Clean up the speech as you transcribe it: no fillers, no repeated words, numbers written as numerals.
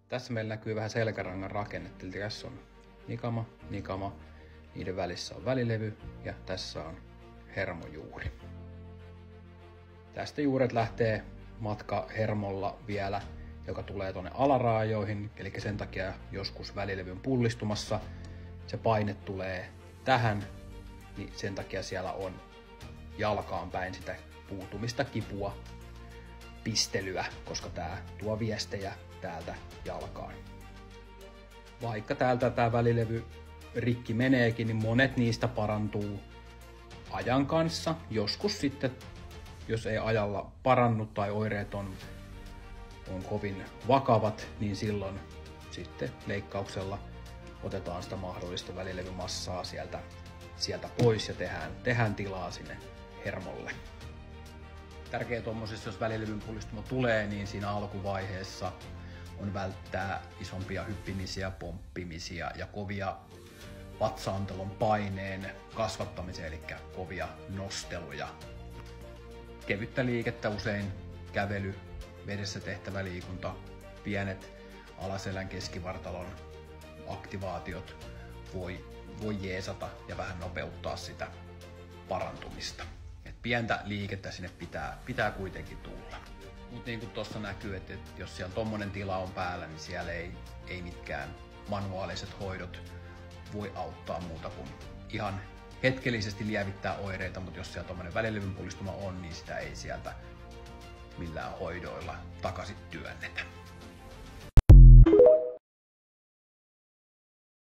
Tässä meillä näkyy vähän selkärangan rakennetta, eli tässä on nikama, niiden välissä on välilevy ja tässä on hermojuuri. Tästä juuret lähtee matka hermolla vielä, joka tulee tuonne alaraajoihin, eli sen takia joskus välilevyn pullistumassa se paine tulee tähän, niin sen takia siellä on jalkaan päin sitä puutumista, kipua, pistelyä, koska tää tuo viestejä täältä jalkaan. Vaikka täältä tää välilevy rikki meneekin, niin monet niistä parantuu ajan kanssa. Joskus sitten, jos ei ajalla parannu tai oireet on kovin vakavat, niin silloin sitten leikkauksella otetaan sitä mahdollista välilevymassaa sieltä pois ja tehdään tilaa sinne hermolle. Tärkeää tuommoisessa, jos välilevyn pullistuma tulee, niin siinä alkuvaiheessa on välttää isompia hyppimisiä, pomppimisia ja kovia vatsaantelon paineen kasvattamisia, eli kovia nosteluja. Kevyttä liikettä, usein kävely, vedessä tehtävä liikunta, pienet alaselän keskivartalon aktivaatiot voi jeesata ja vähän nopeuttaa sitä parantumista. Et pientä liikettä sinne pitää kuitenkin tulla. Mutta niin kuin tuossa näkyy, että jos siellä tommonen tila on päällä, niin siellä ei mitkään manuaaliset hoidot voi auttaa muuta kuin ihan hetkellisesti lievittää oireita, mutta jos siellä tommonen välilevyn pullistuma on, niin sitä ei sieltä millään hoidoilla takaisin työnnetä.